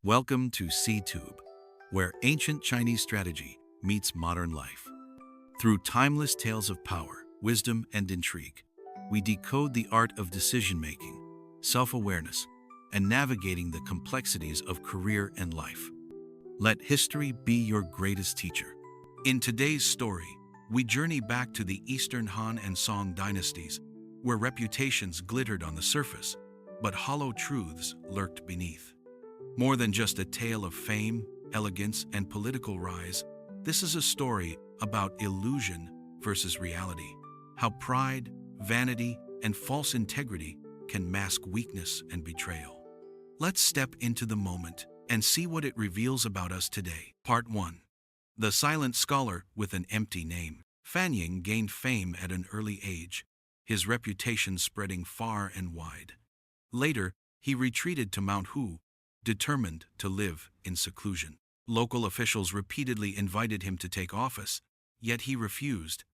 Welcome to C.Tube, where ancient Chinese strategy meets modern life. Through timeless tales of power, wisdom, and intrigue, we decode the art of decision-making, self-awareness, and navigating the complexities of career and life. Let history be your greatest teacher. In today's story, we journey back to the Eastern Han and Song dynasties, where reputations glittered on the surface, but hollow truths lurked beneath. More than just a tale of fame, elegance, and political rise, this is a story about illusion versus reality, how pride, vanity, and false integrity can mask weakness and betrayal. Let's step into the moment and see what it reveals about us today. Part 1. The Silent Scholar with an Empty Name. Fan Ying gained fame at an early age, his reputation spreading far and wide. Later, he retreated to Mount Hu, determined to live in seclusion. Local officials repeatedly invited him to take office, yet he refused.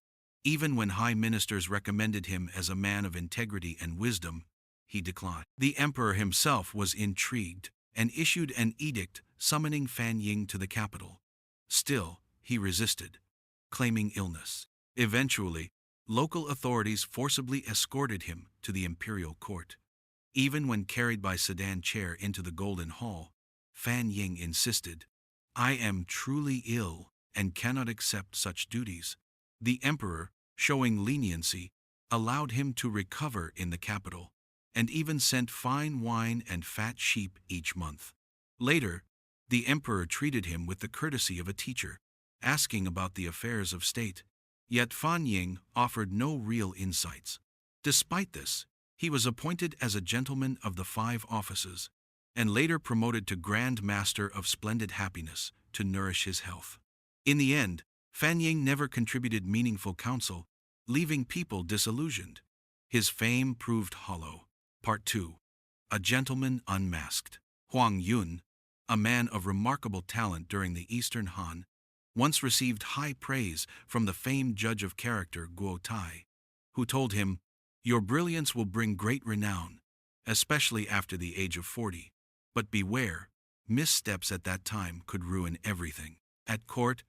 Even when high ministers recommended him as a man of integrity and wisdom, he declined. The emperor himself was intrigued and issued an edict summoning Fan Ying to the capital. Still, he resisted, claiming illness. Eventually, local authorities forcibly escorted him to the imperial court. Even when carried by sedan chair into the Golden Hall, Fan Ying insisted, "I am truly ill and cannot accept such duties." The emperor, showing leniency, allowed him to recover in the capital, and even sent fine wine and fat sheep each month. Later, the emperor treated him with the courtesy of a teacher, asking about the affairs of state. Yet Fan Ying offered no real insights. Despite this, he was appointed as a gentleman of the 5 offices, and later promoted to Grand Master of Splendid Happiness to nourish his health. In the end, Fan Ying never contributed meaningful counsel, leaving people disillusioned. His fame proved hollow. Part 2. A Gentleman Unmasked. Huang Yun, a man of remarkable talent during the Eastern Han, once received high praise from the famed judge of character Guo Tai, who told him, "Your brilliance will bring great renown, especially after the age of 40. But beware, missteps at that time could ruin everything." At court,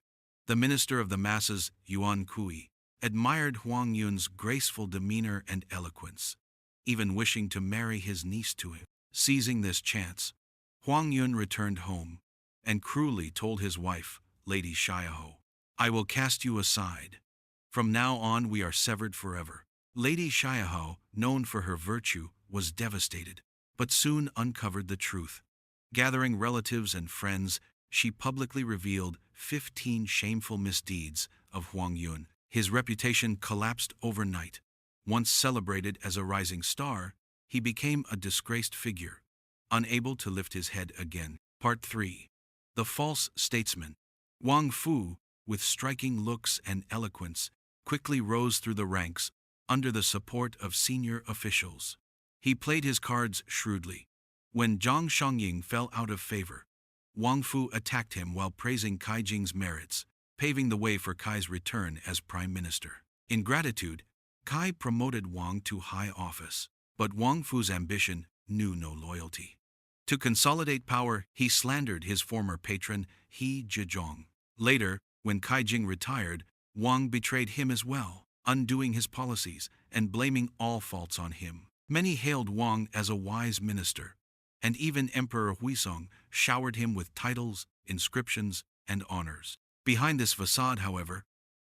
the minister of the masses, Yuan Kui, admired Huang Yun's graceful demeanor and eloquence, even wishing to marry his niece to him. Seizing this chance, Huang Yun returned home and cruelly told his wife, Lady Xiaohou, "I will cast you aside. From now on we are severed forever." Lady Xiaohou, known for her virtue, was devastated, but soon uncovered the truth. Gathering relatives and friends, she publicly revealed 15 shameful misdeeds of Huang Yun. His reputation collapsed overnight. Once celebrated as a rising star, he became a disgraced figure, unable to lift his head again. Part 3. The False Statesman. Wang Fu, with striking looks and eloquence, quickly rose through the ranks under the support of senior officials. He played his cards shrewdly. When Zhang Shongying fell out of favor, Wang Fu attacked him while praising Cai Jing's merits, paving the way for Cai's return as prime minister. In gratitude, Cai promoted Wang to high office, but Wang Fu's ambition knew no loyalty. To consolidate power, he slandered his former patron, He Zhezhong. Later, when Cai Jing retired, Wang betrayed him as well, undoing his policies and blaming all faults on him. Many hailed Wang as a wise minister, and even Emperor Huizong showered him with titles, inscriptions, and honors. Behind this facade, however,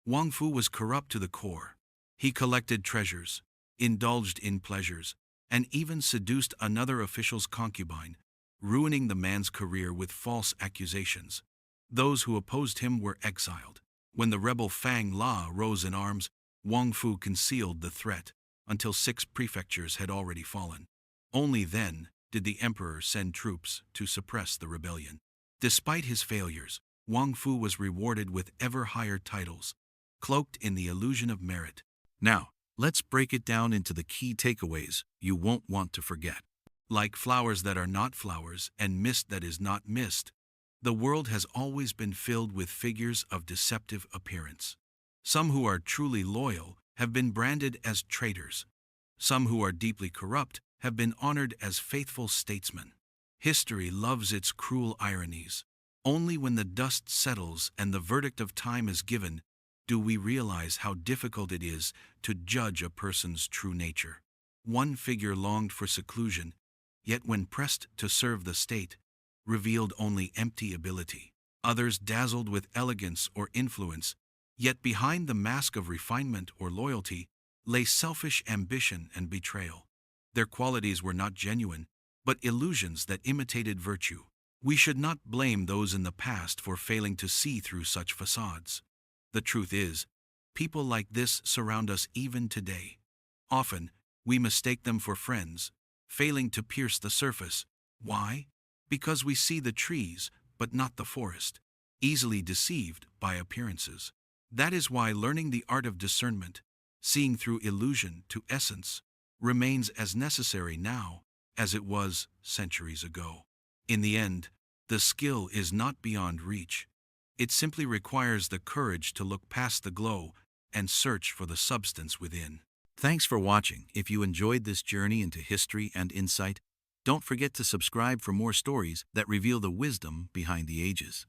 Wang Fu was corrupt to the core. He collected treasures, indulged in pleasures, and even seduced another official's concubine, ruining the man's career with false accusations. Those who opposed him were exiled. When the rebel Fang La rose in arms, Wang Fu concealed the threat until 6 prefectures had already fallen. Only then did the emperor send troops to suppress the rebellion. Despite his failures, Wang Fu was rewarded with ever higher titles, cloaked in the illusion of merit. Now, let's break it down into the key takeaways you won't want to forget. Like flowers that are not flowers and mist that is not mist, the world has always been filled with figures of deceptive appearance. Some who are truly loyal have been branded as traitors. Some who are deeply corrupt have been honored as faithful statesmen. History loves its cruel ironies. Only when the dust settles and the verdict of time is given do we realize how difficult it is to judge a person's true nature. One figure longed for seclusion, yet when pressed to serve the state, revealed only empty ability. Others dazzled with elegance or influence, yet behind the mask of refinement or loyalty lay selfish ambition and betrayal. Their qualities were not genuine, but illusions that imitated virtue. We should not blame those in the past for failing to see through such facades. The truth is, people like this surround us even today. Often, we mistake them for friends, failing to pierce the surface. Why? Because we see the trees, but not the forest, easily deceived by appearances. That is why learning the art of discernment, seeing through illusion to essence, remains as necessary now as it was centuries ago. In the end, the skill is not beyond reach. It simply requires the courage to look past the glow and search for the substance within. Thanks for watching. If you enjoyed this journey into history and insight, don't forget to subscribe for more stories that reveal the wisdom behind the ages.